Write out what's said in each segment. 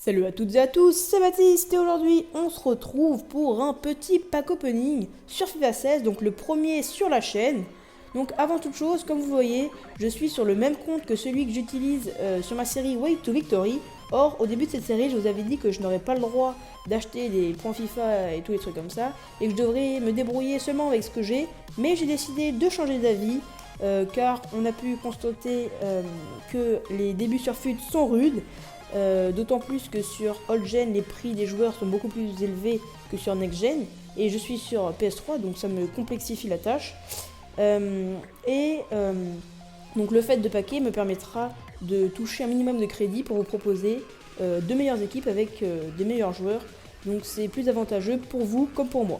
Salut à toutes et à tous, c'est Baptiste et aujourd'hui on se retrouve pour un petit pack opening sur FIFA 16, donc le premier sur la chaîne. Donc avant toute chose, comme vous voyez, je suis sur le même compte que celui que j'utilise sur ma série Way to Victory. Or, au début de cette série, je vous avais dit que je n'aurais pas le droit d'acheter des points FIFA et tous les trucs comme ça, et que je devrais me débrouiller seulement avec ce que j'ai, mais j'ai décidé de changer d'avis, car on a pu constater que les débuts sur FUT sont rudes. D'autant plus que sur Old Gen, les prix des joueurs sont beaucoup plus élevés que sur Next Gen. Et je suis sur PS3, donc ça me complexifie la tâche. Donc le fait de paquer me permettra de toucher un minimum de crédit pour vous proposer de meilleures équipes avec des meilleurs joueurs. Donc c'est plus avantageux pour vous comme pour moi.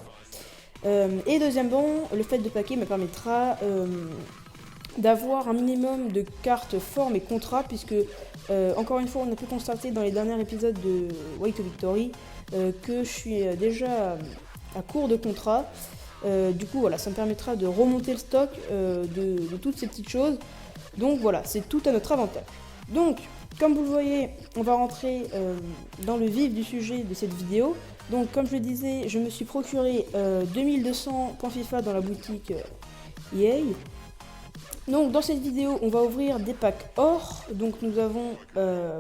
Et deuxièmement, le fait de paquer me permettra d'avoir un minimum de cartes, formes et contrats, puisque encore une fois on a pu constater dans les derniers épisodes de Way to Victory que je suis déjà à court de contrats. Du coup voilà, ça me permettra de remonter le stock de toutes ces petites choses. Donc voilà, c'est tout à notre avantage. Donc comme vous le voyez, on va rentrer dans le vif du sujet de cette vidéo. Donc comme je le disais, je me suis procuré 2200 points FIFA dans la boutique EA. Donc dans cette vidéo, on va ouvrir des packs or. Donc nous avons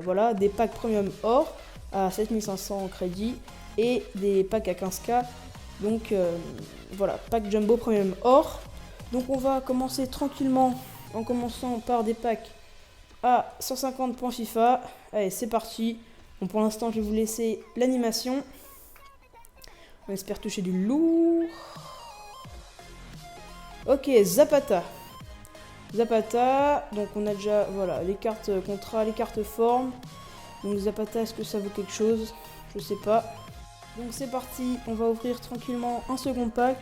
voilà, des packs premium or à 7500 crédits et des packs à 15k. Donc voilà, pack jumbo premium or. Donc on va commencer tranquillement en commençant par des packs à 150 points FIFA. Allez, c'est parti. Bon, pour l'instant, je vais vous laisser l'animation. On espère toucher du lourd. Ok, Zapata. Zapata, donc on a déjà voilà, les cartes contrat, les cartes formes. Donc Zapata, est-ce que ça vaut quelque chose? Je sais pas. Donc c'est parti, on va ouvrir tranquillement un second pack.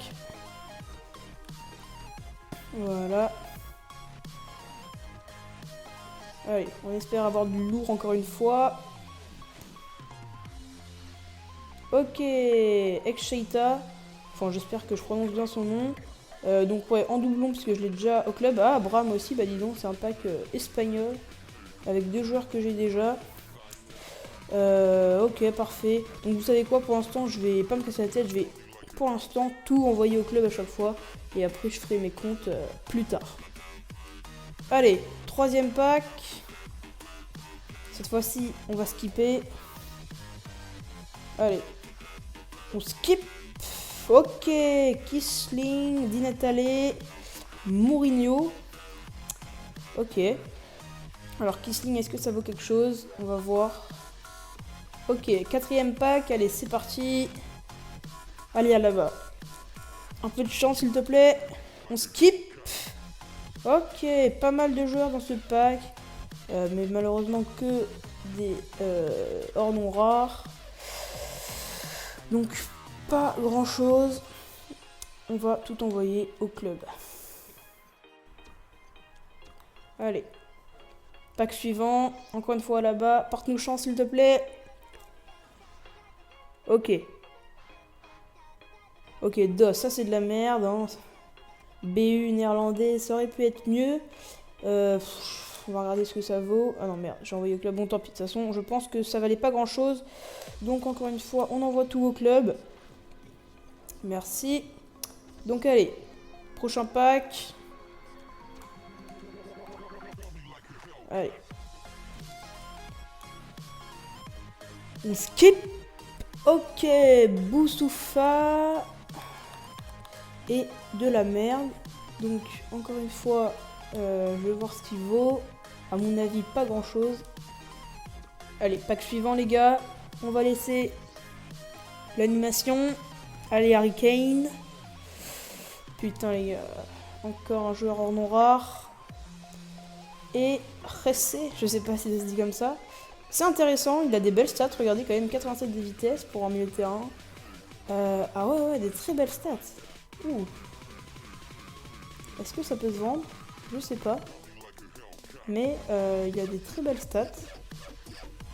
Voilà. Allez, on espère avoir du lourd encore une fois. Ok, Excheita. Enfin, j'espère que je prononce bien son nom. Donc ouais, en doublon parce que je l'ai déjà au club. Ah, Bram aussi, bah dis donc, c'est un pack espagnol avec deux joueurs que j'ai déjà. Ok, parfait. Donc vous savez quoi, pour l'instant, je vais pas me casser la tête, je vais pour l'instant tout envoyer au club à chaque fois et après je ferai mes comptes plus tard. Allez, troisième pack. Cette fois-ci, on va skipper. Allez, on skip. Ok, Kisling, Di Natale, Mourinho. Ok. Alors Kisling, est-ce que ça vaut quelque chose? On va voir. Ok, quatrième pack, allez, c'est parti. Allez, à là-bas. Un peu de chance, s'il te plaît. On skip. Ok, pas mal de joueurs dans ce pack. Mais malheureusement que des hors non rares. Donc, pas grand-chose. On va tout envoyer au club. Allez. Pack suivant. Encore une fois là-bas. Porte-nous chance, s'il te plaît. Ok. Ok, DOS, ça c'est de la merde. Hein. BU néerlandais, ça aurait pu être mieux. On va regarder ce que ça vaut. Ah non, merde, j'ai envoyé au club. Bon, tant pis. De toute façon, je pense que ça valait pas grand-chose. Donc, encore une fois, on envoie tout au club. Merci. Donc, allez. Prochain pack. Allez. On skip. Ok, Boussoufa. Et de la merde. Donc, encore une fois, je vais voir ce qu'il vaut. À mon avis, pas grand chose. Allez, pack suivant, les gars. On va laisser l'animation. Allez, Harry Kane. Putain, les gars. Encore un joueur hors non rare. Et Ressé, je sais pas si ça se dit comme ça. C'est intéressant, il a des belles stats. Regardez, quand même 87 de vitesse pour un milieu de terrain. Ah ouais, des très belles stats. Ouh. Est-ce que ça peut se vendre? Je sais pas. Mais il y a des très belles stats.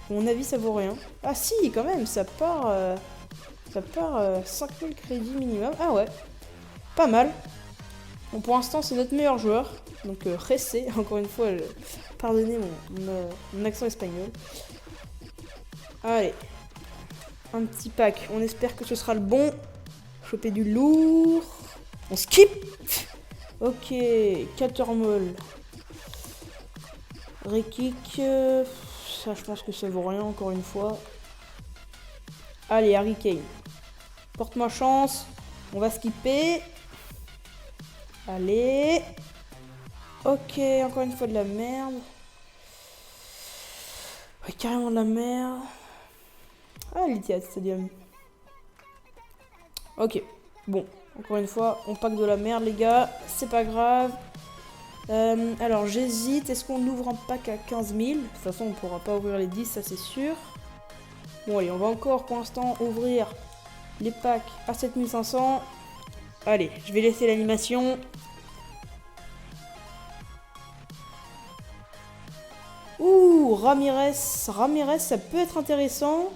À mon avis, ça vaut rien. Ah si, quand même, ça part 5000 crédits minimum. Ah ouais, pas mal. Bon, pour l'instant, c'est notre meilleur joueur. Donc, Ressé, encore une fois, pardonnez mon accent espagnol. Allez. Un petit pack. On espère que ce sera le bon. Choper du lourd. On skip. Ok. Catermall. Rekick. Ça, je pense que ça vaut rien encore une fois. Allez, Harry Kane. Porte-moi chance. On va skipper. Allez. Ok, encore une fois de la merde. Ouais, carrément de la merde. Ah, l'Etihad Stadium. Ok, bon. Encore une fois, on pack de la merde, les gars. C'est pas grave. Alors, j'hésite. Est-ce qu'on ouvre un pack à 15 000? De toute façon, on pourra pas ouvrir les 10, ça c'est sûr. Bon, allez, on va encore pour l'instant ouvrir les packs à 7500. Allez, je vais laisser l'animation. Ouh, Ramirez. Ramirez, ça peut être intéressant.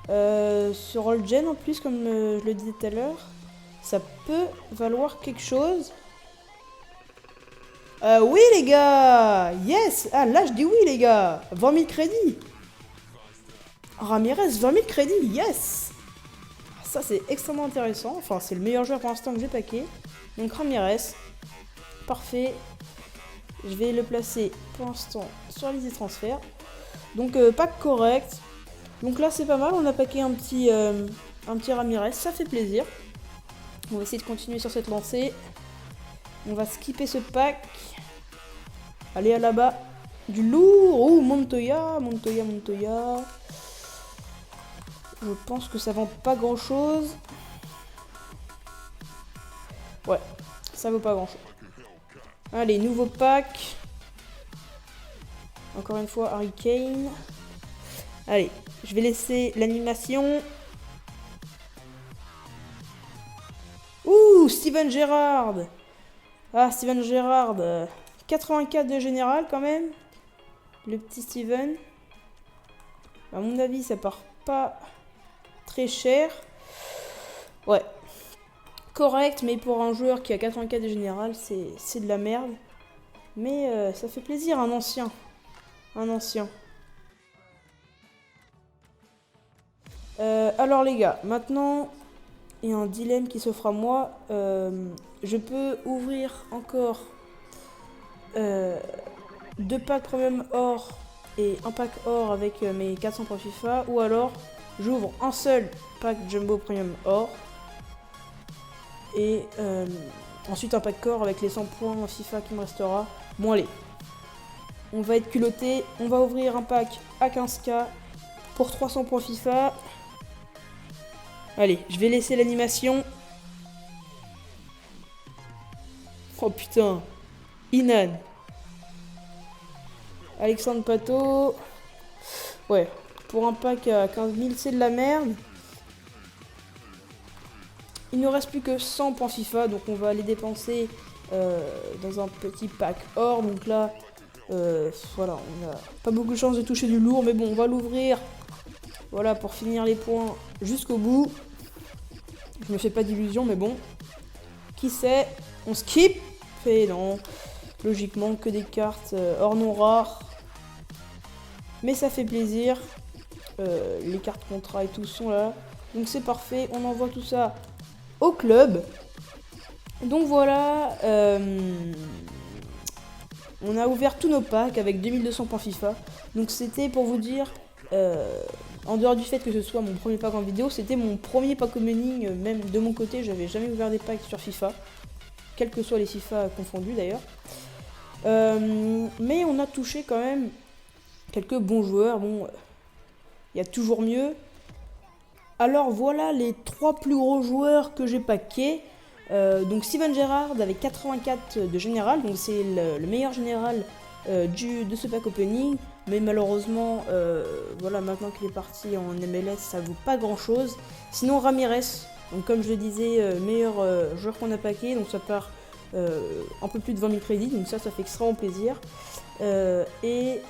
Sur All Gen en plus, comme je le disais tout à l'heure. Ça peut valoir quelque chose. Oui, les gars. Yes. Ah, là, je dis oui, les gars. 20 000 crédits. Ramirez, 20 000 crédits. Yes. Ça, c'est extrêmement intéressant. Enfin, c'est le meilleur joueur pour l'instant que j'ai packé. Donc, Ramirez. Parfait. Je vais le placer pour l'instant sur la liste des transferts. Donc, pack correct. Donc là, c'est pas mal. On a packé un petit Ramirez. Ça fait plaisir. On va essayer de continuer sur cette lancée. On va skipper ce pack. Allez, à là-bas. Du lourd. Oh, Montoya. Je pense que ça vend pas grand-chose. Ouais, ça vaut pas grand-chose. Allez, nouveau pack. Encore une fois, Harry Kane. Allez, je vais laisser l'animation. Ouh, Steven Gerrard. Ah, Steven Gerrard. 84 de général quand même. Le petit Steven. À mon avis, ça part pas très cher. Ouais. Correct, mais pour un joueur qui a 84 de général, c'est de la merde. Mais ça fait plaisir, un ancien. Alors les gars, maintenant, il y a un dilemme qui s'offre à moi. Je peux ouvrir encore 2 packs premium or et un pack or avec mes 400 points FIFA. Ou alors, j'ouvre un seul pack jumbo premium or. Et ensuite un pack or avec les 100 points FIFA qui me restera. Bon allez, on va être culotté. On va ouvrir un pack à 15k pour 300 points FIFA. Allez, je vais laisser l'animation. Oh putain. Inan. Alexandre Pato. Ouais, pour un pack à 15 000, c'est de la merde. Il ne reste plus que 100 points FIFA, donc on va les dépenser dans un petit pack or. Donc là, voilà, on n'a pas beaucoup de chance de toucher du lourd, mais bon, on va l'ouvrir. Voilà, pour finir les points jusqu'au bout. Je me fais pas d'illusions, mais bon. Qui sait? On skip. Et non, logiquement que des cartes or non rares. Mais ça fait plaisir. Les cartes contrat et tout sont là. Donc c'est parfait, on envoie tout ça au club. Donc voilà, on a ouvert tous nos packs avec 2200 points FIFA. Donc c'était pour vous dire, en dehors du fait que ce soit mon premier pack en vidéo, c'était mon premier pack opening, même de mon côté, j'avais jamais ouvert des packs sur FIFA. Quels que soient les FIFA confondus d'ailleurs. Mais on a touché quand même quelques bons joueurs. Bon, il y a toujours mieux. Alors voilà les 3 plus gros joueurs que j'ai packés. Donc Steven Gerrard avec 84 de général, donc c'est le meilleur général de ce pack opening. Mais malheureusement, voilà, maintenant qu'il est parti en MLS, ça vaut pas grand chose. Sinon Ramirez, donc comme je le disais, meilleur joueur qu'on a packé, donc ça part un peu plus de 20 000 crédits, donc ça fait extrêmement plaisir. Et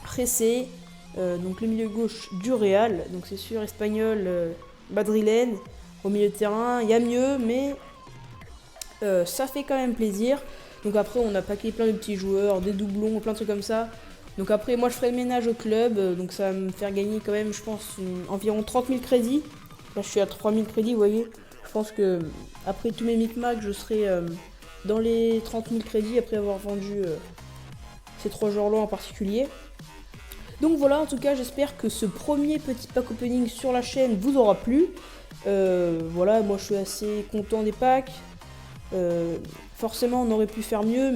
Ressé, donc le milieu gauche du Real, donc c'est sûr, espagnol, madrilène, au milieu de terrain, il y a mieux, mais ça fait quand même plaisir. Donc après on a packé plein de petits joueurs, des doublons, plein de trucs comme ça. Donc après, moi je ferai le ménage au club, donc ça va me faire gagner quand même, je pense, environ 30 000 crédits. Là je suis à 3 000 crédits, vous voyez. Je pense que après tous mes micmacs, je serai dans les 30 000 crédits après avoir vendu ces 3 joueurs-là en particulier. Donc voilà, en tout cas, j'espère que ce premier petit pack opening sur la chaîne vous aura plu. Voilà, moi je suis assez content des packs. Forcément, on aurait pu faire mieux,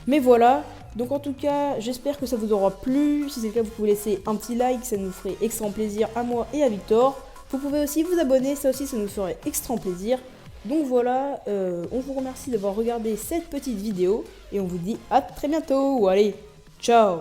mais voilà. Donc en tout cas, j'espère que ça vous aura plu. Si c'est le cas, vous pouvez laisser un petit like, ça nous ferait extrêmement plaisir à moi et à Victor. Vous pouvez aussi vous abonner, ça aussi, ça nous ferait extrêmement plaisir. Donc voilà, on vous remercie d'avoir regardé cette petite vidéo et on vous dit à très bientôt. Allez, ciao!